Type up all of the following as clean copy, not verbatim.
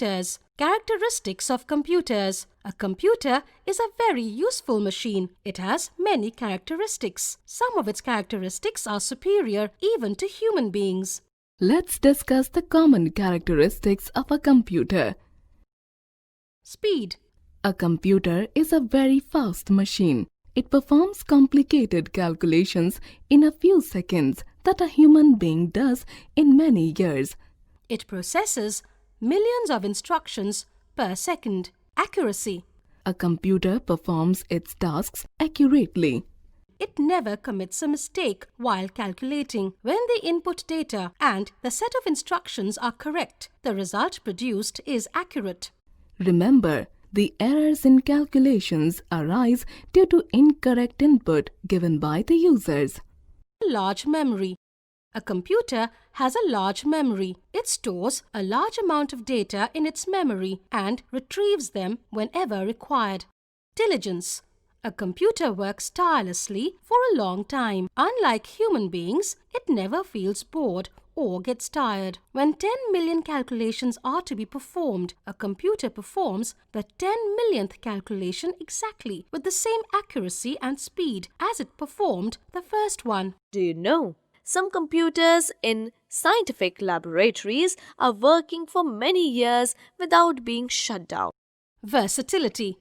computers. Characteristics of computers. A computer is a very useful machine. It has many characteristics. Some of its characteristics are superior even to human beings. Let's discuss the common characteristics of a computer. Speed. A computer is a very fast machine. It performs complicated calculations in a few seconds that a human being does in many years. It processes millions of instructions per second. Accuracy. A computer performs its tasks accurately. It never commits a mistake while calculating. When the input data and the set of instructions are correct, the result produced is accurate. Remember, the errors in calculations arise due to incorrect input given by the users. Large memory. A computer has a large memory. It stores a large amount of data in its memory and retrieves them whenever required. Diligence. A computer works tirelessly for a long time. Unlike human beings, it never feels bored or gets tired. When 10 million calculations are to be performed, a computer performs the 10 millionth calculation exactly with the same accuracy and speed as it performed the first one. Do you know? Some computers in scientific laboratories are working for many years without being shut down. Versatility.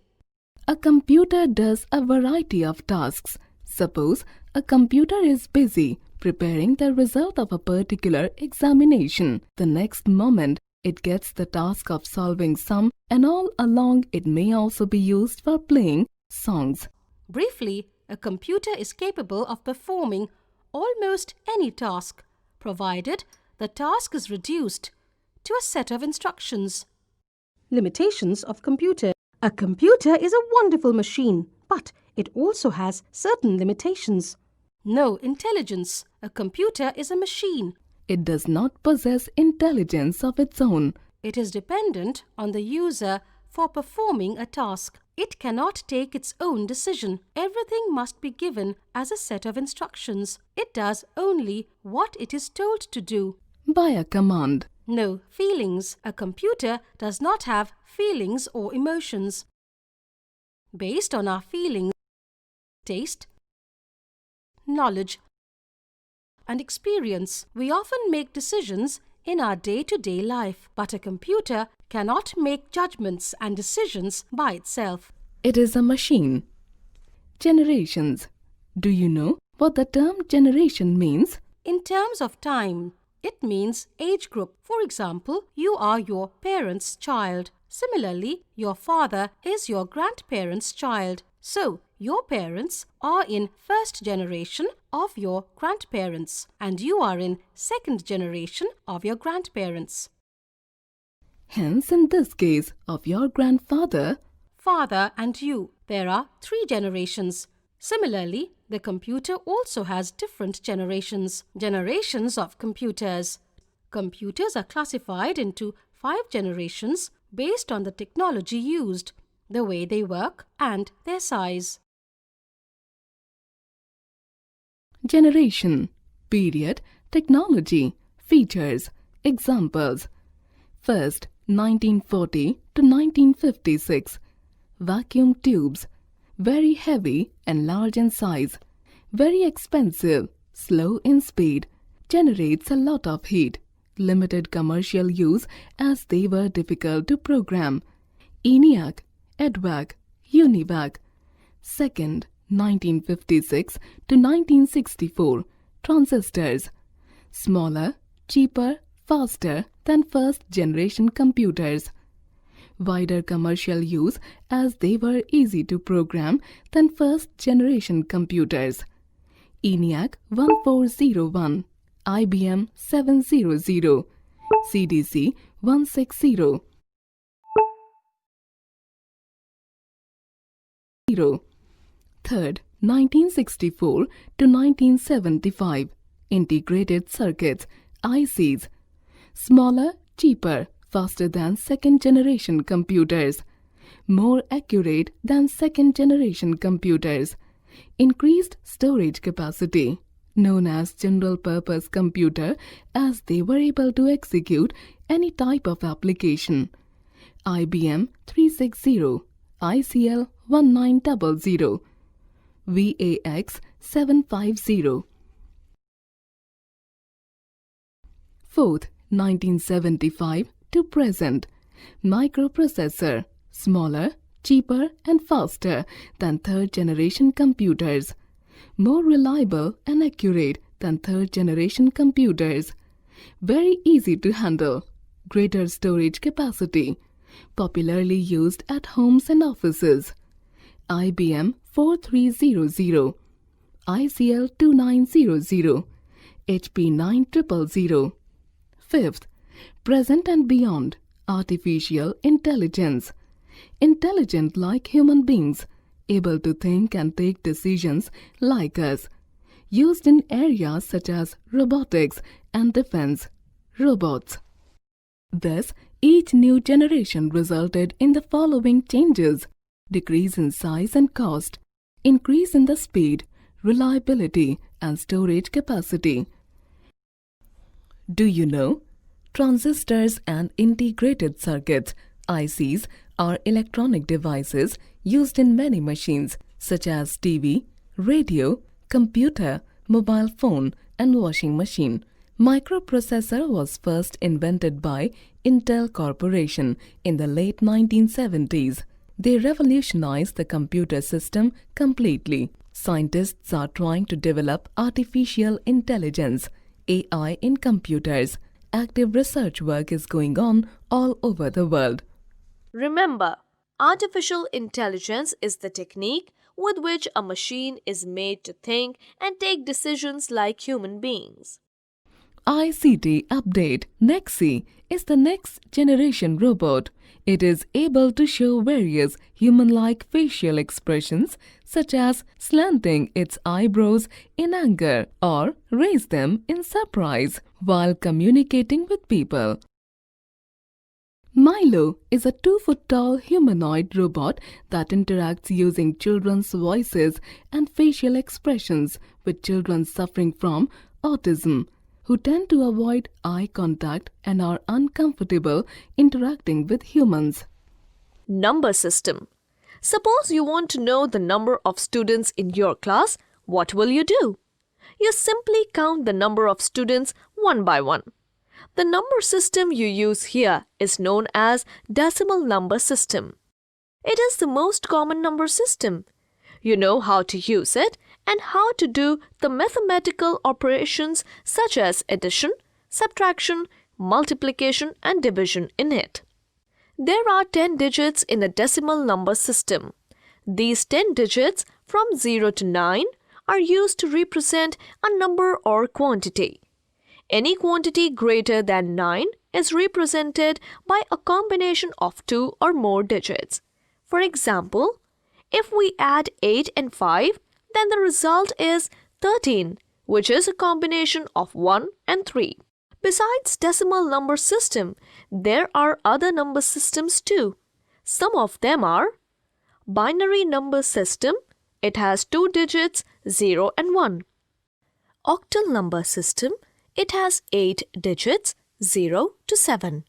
A computer does a variety of tasks. Suppose a computer is busy preparing the result of a particular examination. The next moment, it gets the task of solving some, and all along it may also be used for playing songs. Briefly, a computer is capable of performing almost any task, provided the task is reduced to a set of instructions. Limitations of computer. A computer is a wonderful machine, but it also has certain limitations. No intelligence. A computer is a machine. It does not possess intelligence of its own. It is dependent on the user for performing a task. It cannot take its own decision. Everything must be given as a set of instructions. It does only what it is told to do. By a command. No feelings. A computer does not have feelings or emotions. Based on our feelings, taste, knowledge, and experience, we often make decisions in our day-to-day life. But a computer cannot make judgments and decisions by itself. It is a machine. Generations. Do you know what the term generation means? In terms of time, it means age group. For example, you are your parents' child. Similarly, your father is your grandparents' child. So, your parents are in first generation of your grandparents, and you are in second generation of your grandparents. Hence, in this case of your grandfather, Father and you, there are 3 generations. Similarly, the computer also has different generations. Generations of computers. Computers are classified into 5 generations based on the technology used, the way they work, and their size. generation, period, technology, features, examples. First, 1940 to 1956. Vacuum tubes, very heavy and large in size, very expensive, slow in speed, generates a lot of heat, limited commercial use as they were difficult to program. ENIAC, EDVAC, UNIVAC. Second, 1956 to 1964. Transistors, smaller, cheaper, faster than first generation computers. Wider commercial use as they were easy to program than first generation computers. ENIAC 1401, IBM 700, CDC 160. Third, 1964 to 1975. Integrated circuits, ICs. Smaller, cheaper, faster than second generation computers. More accurate than second generation computers. Increased storage capacity, known as general purpose computer, as they were able to execute any type of application. IBM 360, ICL 1900, VAX 750. Fourth, 1975 to present. Microprocessor, smaller, cheaper and faster than third-generation computers. More reliable and accurate than third-generation computers. Very easy to handle. Greater storage capacity. Popularly used at homes and offices. IBM 4300, ICL 2900, HP 9000. Fifth, present and beyond. Artificial intelligence. Intelligent like human beings, able to think and take decisions like us. Used in areas such as robotics and defense. Robots. Thus, each new generation resulted in the following changes: decrease in size and cost, increase in the speed, reliability and storage capacity. Do you know? Transistors and integrated circuits, ICs, are electronic devices used in many machines such as TV, radio, computer, mobile phone and washing machine. Microprocessor was first invented by Intel Corporation in the late 1970s. They revolutionized the computer system completely. Scientists are trying to develop artificial intelligence, AI, in computers. Active research work is going on all over the world. Remember, artificial intelligence is the technique with which a machine is made to think and take decisions like human beings. ICT update Nexi is the next generation robot. It is able to show various human-like facial expressions such as slanting its eyebrows in anger or raise them in surprise while communicating with people. Milo is a 2-foot-tall humanoid robot that interacts using children's voices and facial expressions with children suffering from autism, who tend to avoid eye contact and are uncomfortable interacting with humans. Number system. Suppose you want to know the number of students in your class, what will you do? You simply count the number of students one by one. The number system you use here is known as decimal number system. It is the most common number system. You know how to use it and how to do the mathematical operations such as addition, subtraction, multiplication and division in it. There are 10 digits in a decimal number system. These 10 digits from 0 to 9 are used to represent a number or quantity. Any quantity greater than 9 is represented by a combination of 2 or more digits. For example, if we add 8 and 5, then the result is 13, which is a combination of 1 and 3. Besides decimal number system, there are other number systems too. Some of them are binary number system. It has 2 digits, 0 and 1. Octal number system. It has 8 digits, 0 to 7.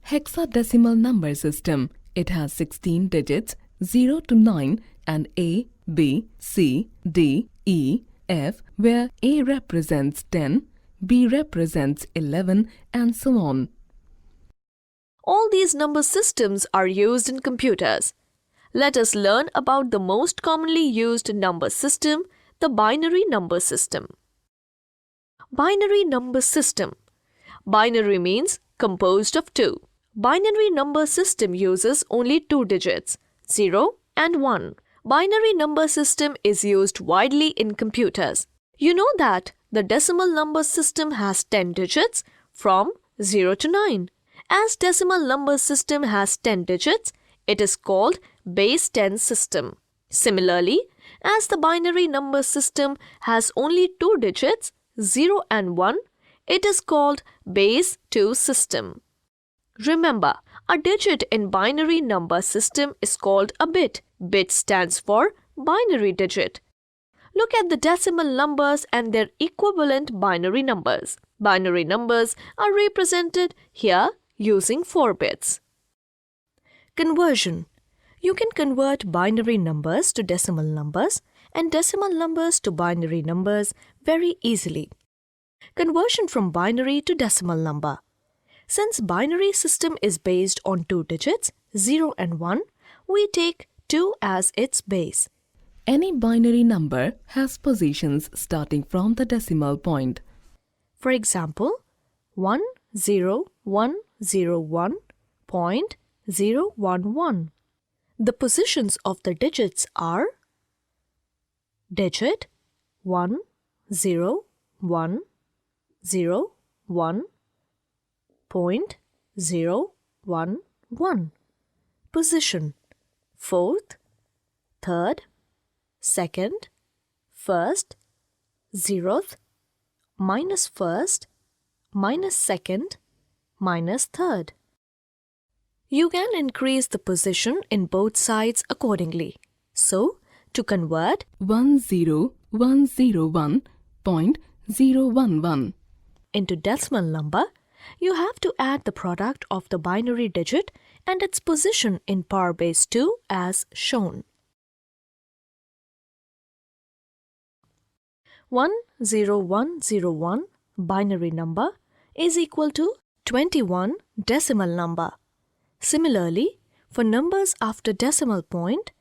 Hexadecimal number system. It has 16 digits, 0 to 9 and A, B, C, D, E, F, where A represents 10, B represents 11 and so on. All these number systems are used in computers. Let us learn about the most commonly used number system, the binary number system. Binary number system. Binary means composed of 2. Binary number system uses only 2 digits, 0 and 1. Binary number system is used widely in computers. You know that the decimal number system has 10 digits from 0 to 9. As decimal number system has 10 digits, it is called base 10 system. Similarly, as the binary number system has only 2 digits, 0 and 1, it is called base 2 system. Remember, a digit in binary number system is called a bit. Bit stands for binary digit. Look at the decimal numbers and their equivalent binary numbers. Binary numbers are represented here using 4 bits. Conversion. You can convert binary numbers to decimal numbers and decimal numbers to binary numbers very easily. Conversion from binary to decimal number. Since binary system is based on two digits, 0 and 1, we take 2 as its base. Any binary number has positions starting from the decimal point. For example, 10101.011. The positions of the digits are digit 1, 0, 1, 0, 1, point 0, 1, 1. Position: fourth, third, second, first, zeroth, minus first, minus second, minus third. You can increase the position in both sides accordingly. So, to convert 10101.011 into decimal number, you have to add the product of the binary digit and its position in power base 2 as shown. 10101 binary number is equal to 21 decimal number. Similarly, for numbers after decimal point,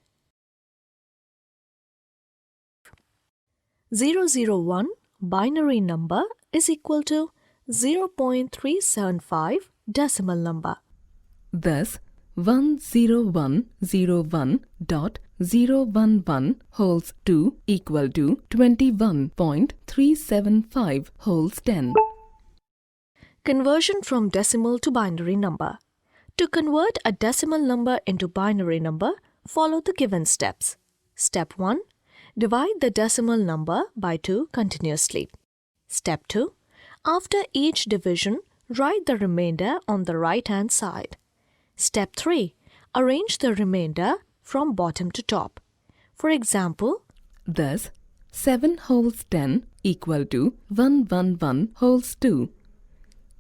001 binary number is equal to 0.375 decimal number. Thus, 10101.011 holds 2 equal to 21.375 holds 10. Conversion from decimal to binary number. To convert a decimal number into binary number, follow the given steps. Step 1. Divide the decimal number by 2 continuously. Step 2. After each division, write the remainder on the right-hand side. Step 3. Arrange the remainder from bottom to top. For example, thus 7 holds 10 equal to 111 holds 2.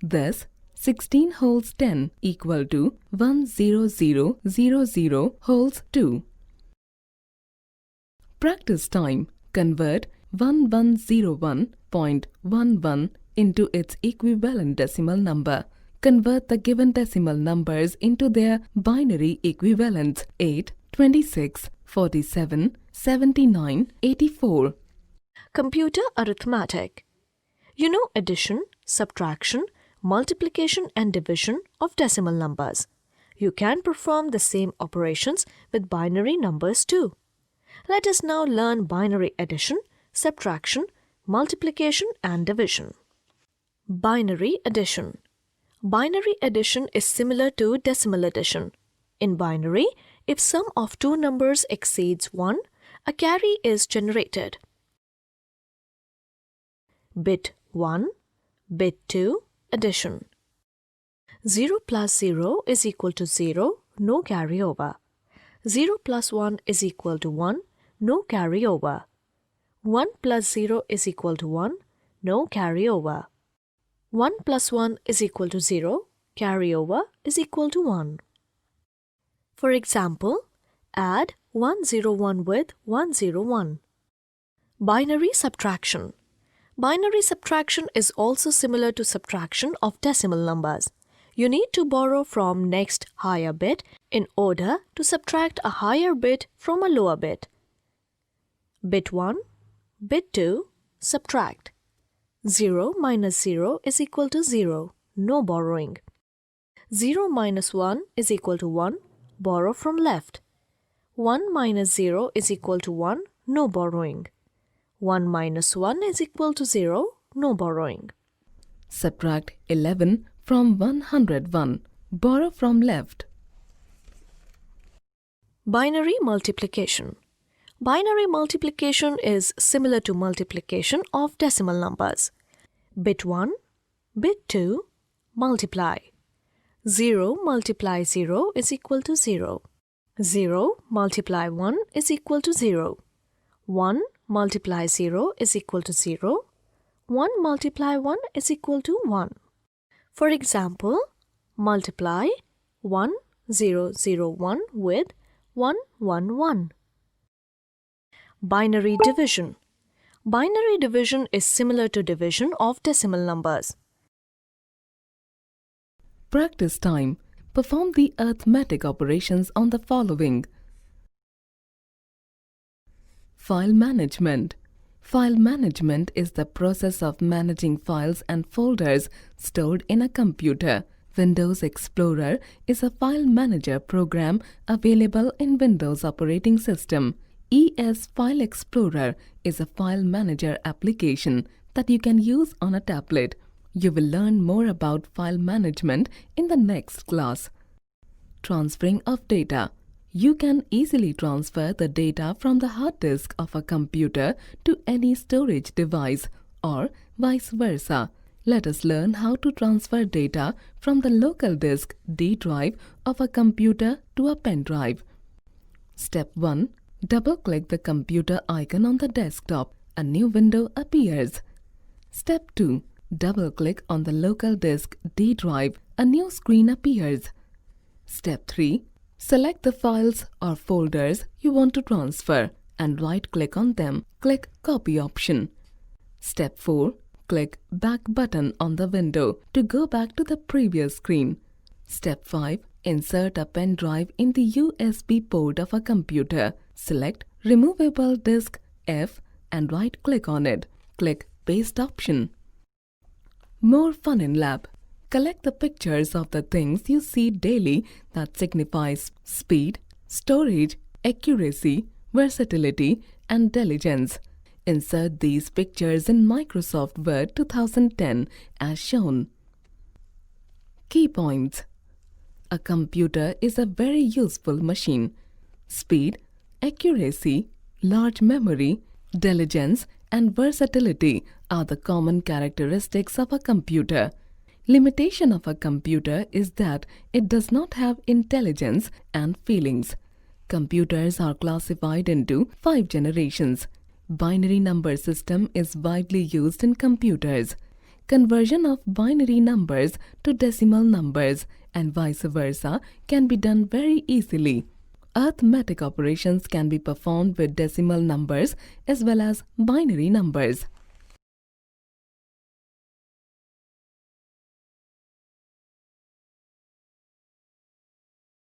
Thus 16 holds 10 equal to 10000 holds 2. Practice time. Convert 1101.11 into its equivalent decimal number. Convert the given decimal numbers into their binary equivalents 8, 26, 47, 79, 84. Computer arithmetic. You know addition, subtraction, multiplication and division of decimal numbers. You can perform the same operations with binary numbers too. Let us now learn binary addition, subtraction, multiplication and division. Binary addition. Binary addition is similar to decimal addition. In binary, if sum of two numbers exceeds 1, a carry is generated. Bit 1, bit 2, addition. 0 plus 0 is equal to 0, no carryover. 0 plus 1 is equal to 1, no carryover. 1 plus 0 is equal to 1, no carryover. 1 plus 1 is equal to 0, carryover is equal to 1. For example, add 101 with 101. Binary subtraction. Binary subtraction is also similar to subtraction of decimal numbers. You need to borrow from next higher bit in order to subtract a higher bit from a lower bit. Bit 1, bit 2, subtract. 0 minus 0 is equal to 0, no borrowing. 0 minus 1 is equal to 1, borrow from left. 1 minus 0 is equal to 1, no borrowing. 1 minus 1 is equal to 0, no borrowing. Subtract 11 from 101, borrow from left. Binary multiplication. Binary multiplication is similar to multiplication of decimal numbers. Bit 1, bit 2, multiply. 0 multiply 0 is equal to 0. 0 multiply 1 is equal to 0. 1 multiply 0 is equal to 0. 1 multiply 1 is equal to 1. For example, multiply 1 001 with 111. Binary division. Binary division is similar to division of decimal numbers. Practice time. Perform the arithmetic operations on the following. File management. File management is the process of managing files and folders stored in a computer. Windows Explorer is a file manager program available in Windows operating system. ES File Explorer is a file manager application that you can use on a tablet. You will learn more about file management in the next class. Transferring of data. You can easily transfer the data from the hard disk of a computer to any storage device or vice versa. Let us learn how to transfer data from the local disk D drive of a computer to a pen drive. Step 1. Double-click the computer icon on the desktop. A new window appears. Step 2. Double-click on the local disk D drive. A new screen appears. Step 3. Select the files or folders you want to transfer and right-click on them. Click Copy option. Step 4. Click Back button on the window to go back to the previous screen. Step 5. Insert a pen drive in the USB port of a computer. Select Removable Disk F and right-click on it. Click Paste option. More fun in lab. Collect the pictures of the things you see daily that signifies speed, storage, accuracy, versatility, and diligence. Insert these pictures in Microsoft Word 2010 as shown. Key points. A computer is a very useful machine. Speed, accuracy, large memory, diligence, and versatility are the common characteristics of a computer. Limitation of a computer is that it does not have intelligence and feelings. Computers are classified into 5 generations. Binary number system is widely used in computers. Conversion of binary numbers to decimal numbers and vice versa can be done very easily. Arithmetic operations can be performed with decimal numbers as well as binary numbers.